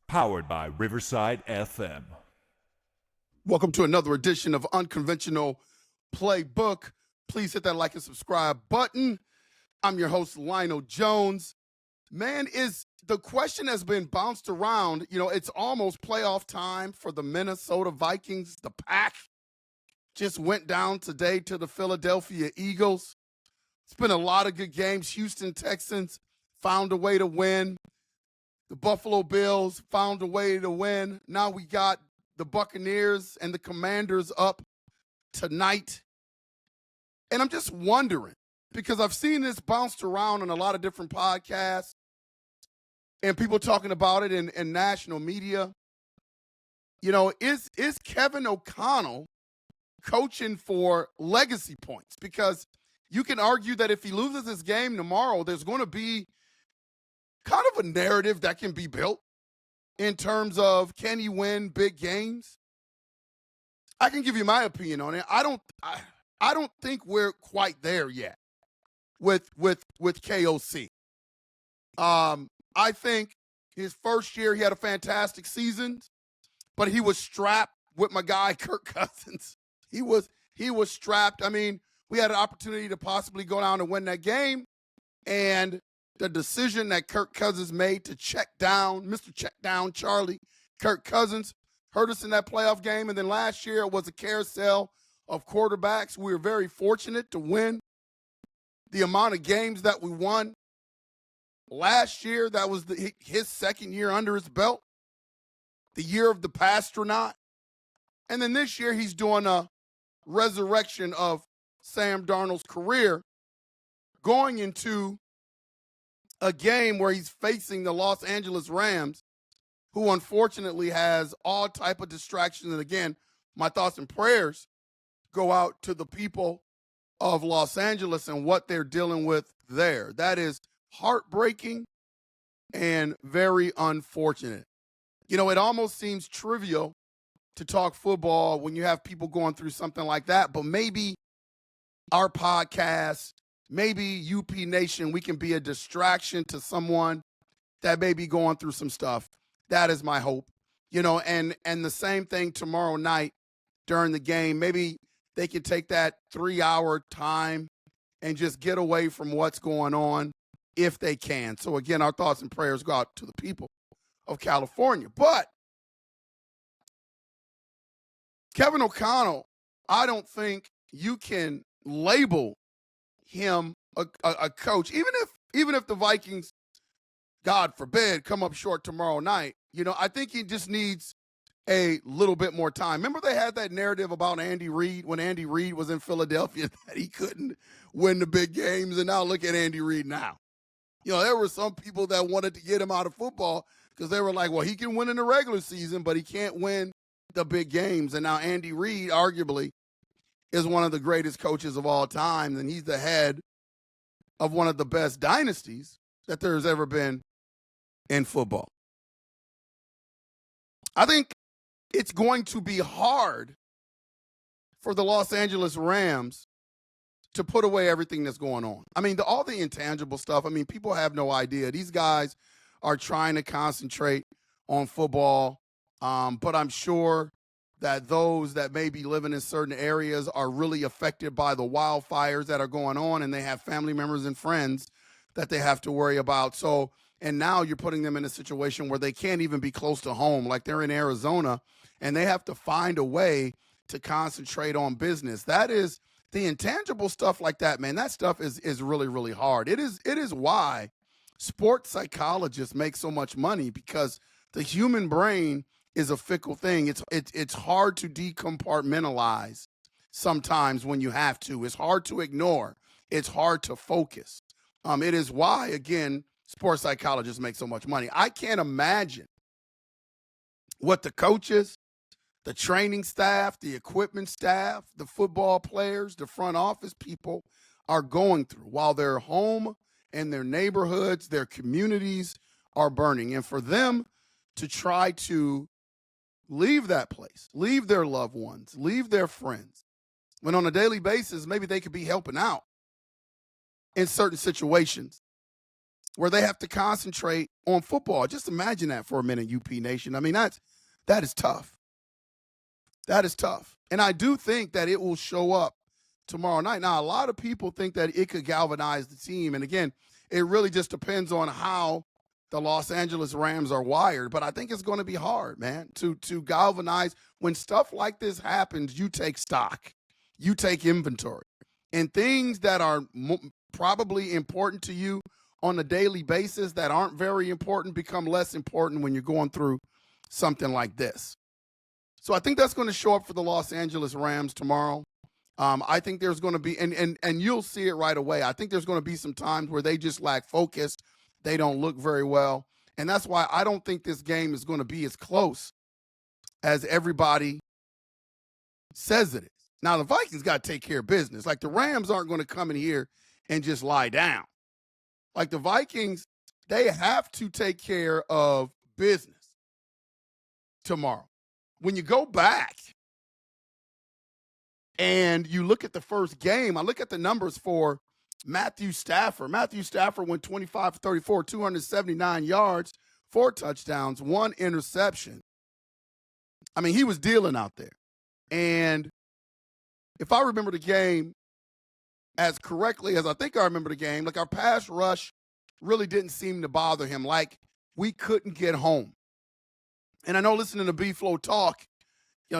Powered by Riverside FM. Welcome to another edition of Unconventional Playbook. Please hit that like and subscribe button. I'm your host, Lionel Jones. Man, the question has been bounced around. You know, it's almost playoff time for the Minnesota Vikings. The Pack just went down today to the Philadelphia Eagles. It's been a lot of good games. Houston Texans found a way to win. The Buffalo Bills found a way to win. Now we got the Buccaneers and the Commanders up tonight. And I'm just wondering, because I've seen this bounced around on a lot of different podcasts and people talking about it in national media. You know, is Kevin O'Connell coaching for legacy points? Because you can argue that if he loses this game tomorrow, there's going to be kind of a narrative that can be built in terms of, can he win big games? I can give you my opinion on it. I don't think we're quite there yet with KOC. I think his first year he had a fantastic season, but he was strapped with my guy Kirk Cousins. He was strapped. I mean, we had an opportunity to possibly go down and win that game, and the decision that Kirk Cousins made to check down, Mr. Check Down Charlie, Kirk Cousins, hurt us in that playoff game. And then last year it was a carousel of quarterbacks. We were very fortunate to win the amount of games that we won. Last year, that was his second year under his belt, the year of the Pastronaut. And then this year he's doing a resurrection of Sam Darnold's career, going into a game where he's facing the Los Angeles Rams, who unfortunately has all type of distractions. And again, my thoughts and prayers go out to the people of Los Angeles and what they're dealing with there. That is heartbreaking and very unfortunate. You know, it almost seems trivial to talk football when you have people going through something like that, but maybe our podcast, maybe UP Nation, we can be a distraction to someone that may be going through some stuff. That is my hope. You know, and the same thing tomorrow night during the game. Maybe they can take that 3-hour time and just get away from what's going on if they can. So again, our thoughts and prayers go out to the people of California. But Kevin O'Connell, I don't think you can label him a coach, even if the Vikings, God forbid, come up short tomorrow night. You know, I think he just needs a little bit more time. Remember they had that narrative about Andy Reid when Andy Reid was in Philadelphia that he couldn't win the big games, and now look at Andy Reid now. You know, there were some people that wanted to get him out of football because they were like, well, he can win in the regular season, but he can't win the big games. And now Andy Reid arguably is one of the greatest coaches of all time, and he's the head of one of the best dynasties that there's ever been in football. I think it's going to be hard for the Los Angeles Rams to put away everything that's going on. I mean, all the intangible stuff, I mean, people have no idea. These guys are trying to concentrate on football, but I'm sure that those that may be living in certain areas are really affected by the wildfires that are going on, and they have family members and friends that they have to worry about. So, and now you're putting them in a situation where they can't even be close to home, like they're in Arizona, and they have to find a way to concentrate on business. That is the intangible stuff like that, man. That stuff is really, really hard. It is why sports psychologists make so much money, because the human brain is a fickle thing. It's hard to decompartmentalize sometimes when you have to. It's hard to ignore. It's hard to focus. It is why, again, sports psychologists make so much money. I can't imagine what the coaches, the training staff, the equipment staff, the football players, the front office people are going through while they're home and their neighborhoods, their communities are burning. And for them to try to leave that place, leave their loved ones, leave their friends, when on a daily basis, maybe they could be helping out in certain situations. where they have to concentrate on football. Just imagine that for a minute, UP Nation. I mean, that is tough. That is tough. And I do think that it will show up tomorrow night. Now, a lot of people think that it could galvanize the team. And again, it really just depends on how the Los Angeles Rams are wired. But I think it's going to be hard, man, to galvanize. When stuff like this happens, you take stock. You take inventory. And things that are probably important to you on a daily basis that aren't very important become less important when you're going through something like this. So I think that's going to show up for the Los Angeles Rams tomorrow. I think there's going to be, and you'll see it right away. I think there's going to be some times where they just lack focus. They don't look very well. And that's why I don't think this game is going to be as close as everybody says it is. Now, the Vikings got to take care of business. Like, the Rams aren't going to come in here and just lie down. Like, the Vikings, they have to take care of business tomorrow. When you go back and you look at the first game, I look at the numbers for Matthew Stafford. Matthew Stafford went 25 for 34, 279 yards, 4 touchdowns, 1 interception. I mean, he was dealing out there. And if I remember the game as correctly as I think I remember the game, like, our pass rush really didn't seem to bother him. Like, we couldn't get home. And I know, listening to B-Flow talk,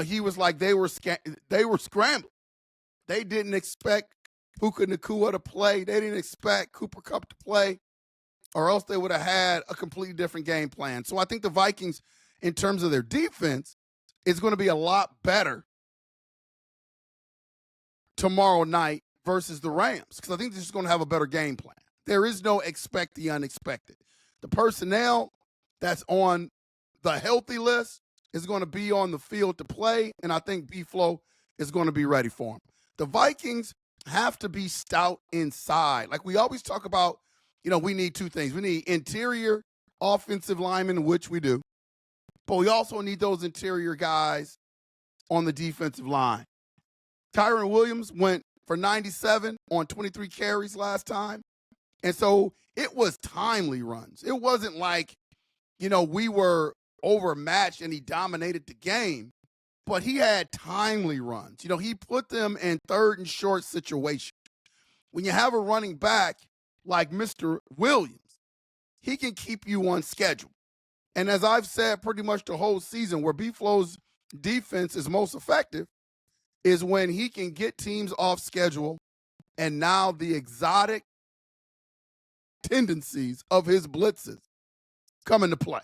he was like they were scrambling. They didn't expect Puka Nacua to play. They didn't expect Cooper Kupp to play, or else they would have had a completely different game plan. So I think the Vikings, in terms of their defense, is going to be a lot better tomorrow night versus the Rams, because I think they're just going to have a better game plan. There is no expect the unexpected. The personnel that's on the healthy list is going to be on the field to play, and I think B-Flow is going to be ready for them. The Vikings have to be stout inside. Like we always talk about, we need 2 things. We need interior offensive linemen, which we do, but we also need those interior guys on the defensive line. Tyron Williams went for 97 on 23 carries last time, and so it was timely runs. It wasn't like, we were overmatched and he dominated the game, but he had timely runs. He put them in 3rd and short situations. When you have a running back like Mr. Williams, he can keep you on schedule. And as I've said pretty much the whole season, where B-Flow's defense is most effective is when he can get teams off schedule, and now the exotic tendencies of his blitzes come into play.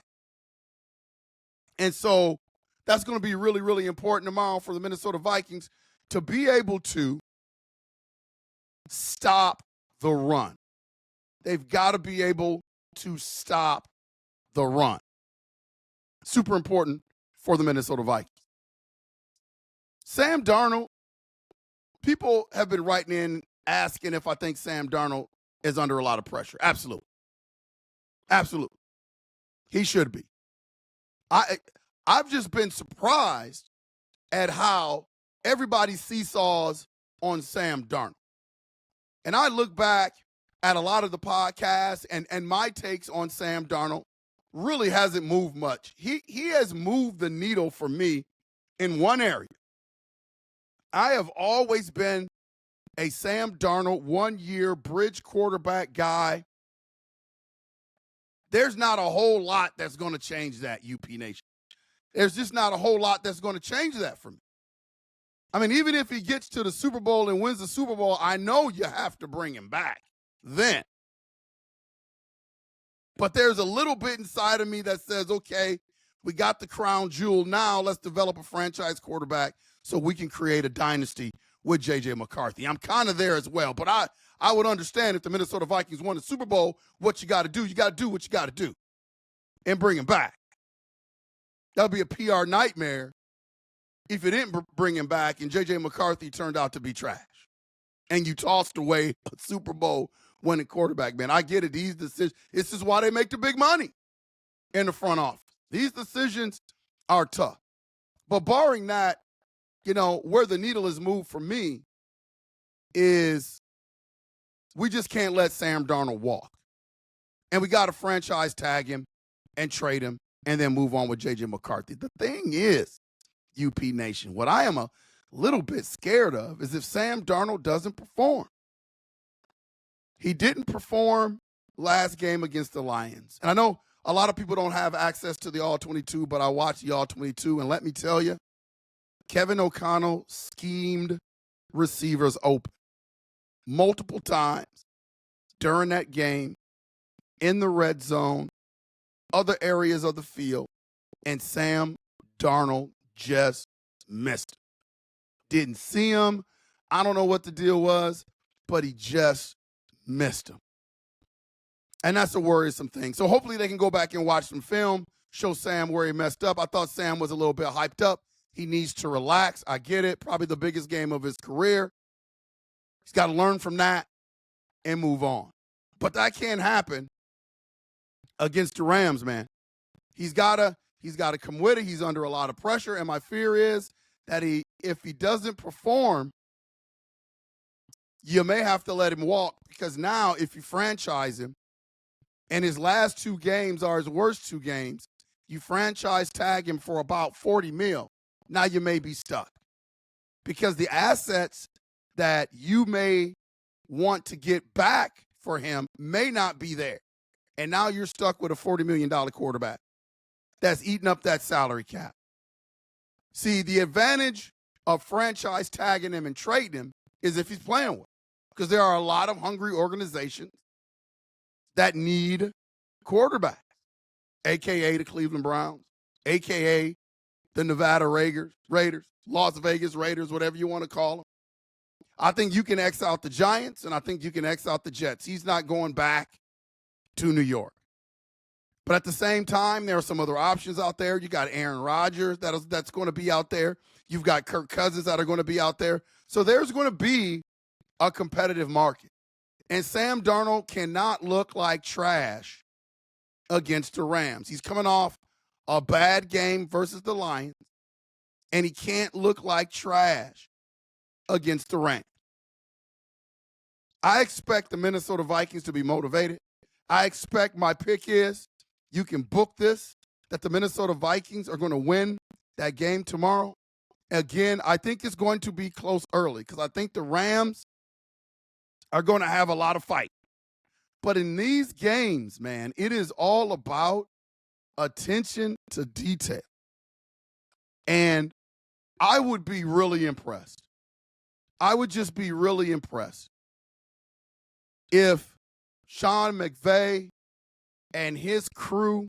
And so that's going to be really, really important tomorrow for the Minnesota Vikings to be able to stop the run. They've got to be able to stop the run. Super important for the Minnesota Vikings. Sam Darnold, people have been writing in asking if I think Sam Darnold is under a lot of pressure. Absolutely. Absolutely. He should be. I've just been surprised at how everybody seesaws on Sam Darnold. And I look back at a lot of the podcasts, and my takes on Sam Darnold really hasn't moved much. He has moved the needle for me in one area. I have always been a Sam Darnold 1-year bridge quarterback guy. There's not a whole lot that's going to change that, UP Nation. There's just not a whole lot that's going to change that for me. I mean, even if he gets to the Super Bowl and wins the Super Bowl, I know you have to bring him back then. But there's a little bit inside of me that says, okay, we got the crown jewel. Now let's develop a franchise quarterback so we can create a dynasty with J.J. McCarthy. I'm kind of there as well. But I would understand if the Minnesota Vikings won the Super Bowl, what you got to do. You got to do what you got to do and bring him back. That would be a PR nightmare if you didn't bring him back and J.J. McCarthy turned out to be trash and you tossed away a Super Bowl winning quarterback, man. I get it. These decisions, this is why they make the big money in the front office. These decisions are tough. But barring that, where the needle is moved for me is we just can't let Sam Darnold walk. And we got to franchise tag him and trade him and then move on with J.J. McCarthy. The thing is, UP Nation, what I am a little bit scared of is if Sam Darnold doesn't perform. He didn't perform last game against the Lions. And I know a lot of people don't have access to the All-22, but I watched the All-22, and let me tell you, Kevin O'Connell schemed receivers open multiple times during that game, in the red zone, other areas of the field, and Sam Darnold just missed him. Didn't see him. I don't know what the deal was, but he just missed him. And that's a worrisome thing. So hopefully they can go back and watch some film, show Sam where he messed up. I thought Sam was a little bit hyped up. He needs to relax. I get it. Probably the biggest game of his career. He's got to learn from that and move on. But that can't happen against the Rams, man. He's got to come with it. He's under a lot of pressure, and my fear is that if he doesn't perform, you may have to let him walk, because now if you franchise him and his last two games are his worst two games, you franchise tag him for about $40 million. Now you may be stuck because the assets that you may want to get back for him may not be there. And now you're stuck with a $40 million quarterback that's eating up that salary cap. See, the advantage of franchise tagging him and trading him is if he's playing well, because there are a lot of hungry organizations that need quarterbacks, a.k.a. the Cleveland Browns, a.k.a. the Nevada Raiders, Las Vegas Raiders, whatever you want to call them. I think you can X out the Giants, and I think you can X out the Jets. He's not going back to New York. But at the same time, there are some other options out there. You got Aaron Rodgers that's going to be out there. You've got Kirk Cousins that are going to be out there. So there's going to be a competitive market. And Sam Darnold cannot look like trash against the Rams. He's coming off a bad game versus the Lions, and he can't look like trash against the Rams. I expect the Minnesota Vikings to be motivated. I expect, my pick is, you can book this, that the Minnesota Vikings are going to win that game tomorrow. Again, I think it's going to be close early because I think the Rams are going to have a lot of fight. But in these games, man, it is all about attention to detail. And I would be really impressed. I would just be really impressed if Sean McVay and his crew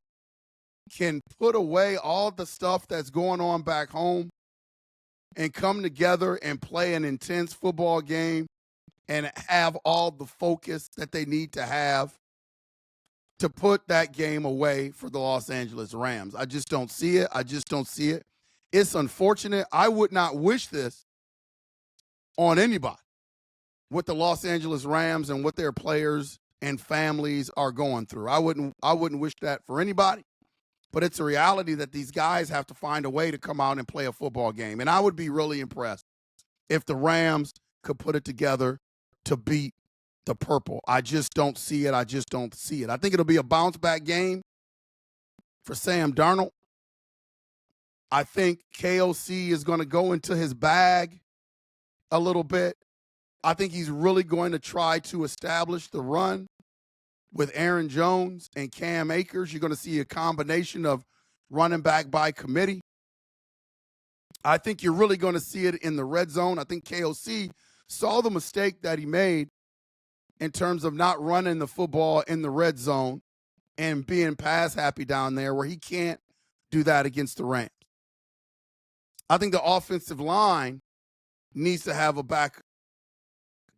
can put away all the stuff that's going on back home and come together and play an intense football game and have all the focus that they need to have to put that game away for the Los Angeles Rams. I just don't see it. I just don't see it. It's unfortunate. I would not wish this on anybody, what the Los Angeles Rams and what their players and families are going through. I wouldn't wish that for anybody, but it's a reality that these guys have to find a way to come out and play a football game. And I would be really impressed if the Rams could put it together to beat the purple. I just don't see it. I just don't see it. I think it'll be a bounce-back game for Sam Darnold. I think KOC is going to go into his bag a little bit. I think he's really going to try to establish the run with Aaron Jones and Cam Akers. You're going to see a combination of running back by committee. I think you're really going to see it in the red zone. I think KOC saw the mistake that he made in terms of not running the football in the red zone and being pass happy down there, where he can't do that against the Rams. I think the offensive line needs to have a back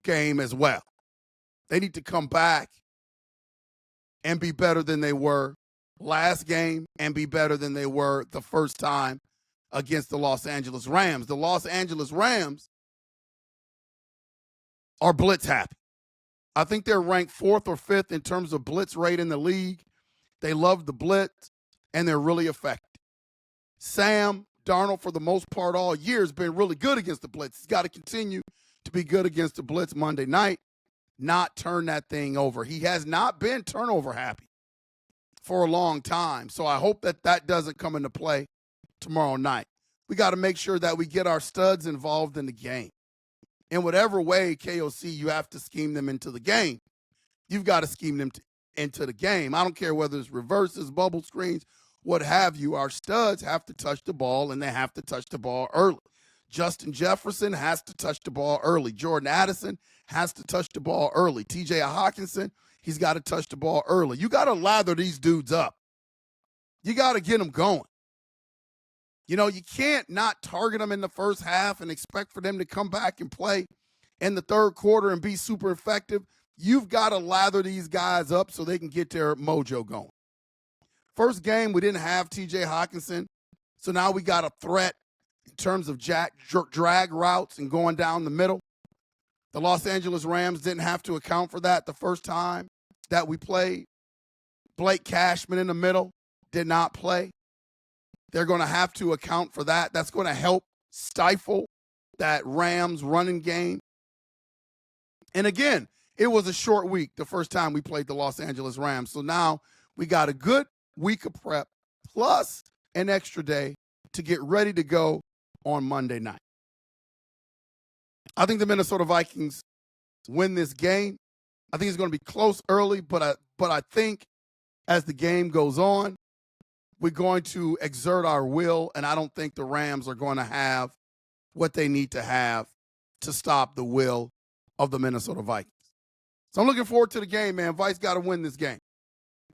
game as well. They need to come back and be better than they were last game and be better than they were the first time against the Los Angeles Rams. The Los Angeles Rams are blitz happy. I think they're ranked 4th or 5th in terms of blitz rate in the league. They love the blitz, and they're really effective. Sam Darnold, for the most part all year, has been really good against the blitz. He's got to continue to be good against the blitz Monday night, not turn that thing over. He has not been turnover happy for a long time. So I hope that that doesn't come into play tomorrow night. We got to make sure that we get our studs involved in the game. In whatever way, KOC, you have to scheme them into the game. You've got to scheme them into the game. I don't care whether it's reverses, bubble screens, what have you. Our studs have to touch the ball, and they have to touch the ball early. Justin Jefferson has to touch the ball early. Jordan Addison has to touch the ball early. TJ Hawkinson, he's got to touch the ball early. You got to lather these dudes up. You got to get them going. You know, you can't not target them in the first half and expect for them to come back and play in the third quarter and be super effective. You've got to lather these guys up so they can get their mojo going. First game, we didn't have TJ Hawkinson, so now we got a threat in terms of drag routes and going down the middle. The Los Angeles Rams didn't have to account for that the first time that we played. Blake Cashman in the middle did not play. They're going to have to account for that. That's going to help stifle that Rams running game. And again, it was a short week the first time we played the Los Angeles Rams. So now we got a good week of prep plus an extra day to get ready to go on Monday night. I think the Minnesota Vikings win this game. I think it's going to be close early, but I think as the game goes on, we're going to exert our will, and I don't think the Rams are going to have what they need to have to stop the will of the Minnesota Vikings. So I'm looking forward to the game, man. Vikes got to win this game.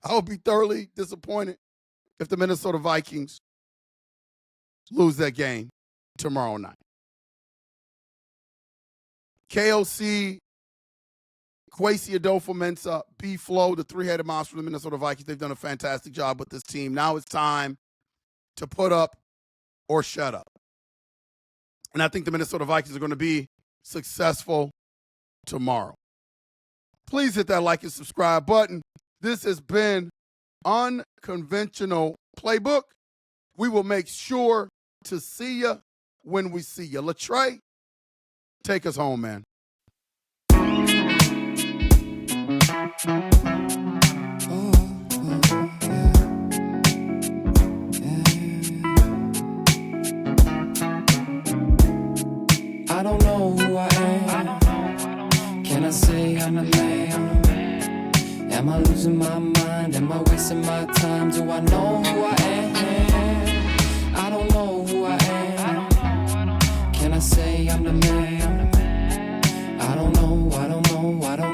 I would be thoroughly disappointed if the Minnesota Vikings lose that game tomorrow night. KOC, Kwesi Adofo-Mensah, B-Flow, the three-headed monster of the Minnesota Vikings. They've done a fantastic job with this team. Now it's time to put up or shut up. And I think the Minnesota Vikings are going to be successful tomorrow. Please hit that like and subscribe button. This has been Unconventional Playbook. We will make sure to see you when we see you. Latrey, take us home, man. I don't know who I am. Can I say I'm a man? Am I losing my mind? Am I wasting my time? Do I know who I am? I don't know who I am. Can I say I'm the man? I don't know, I don't know, I don't know.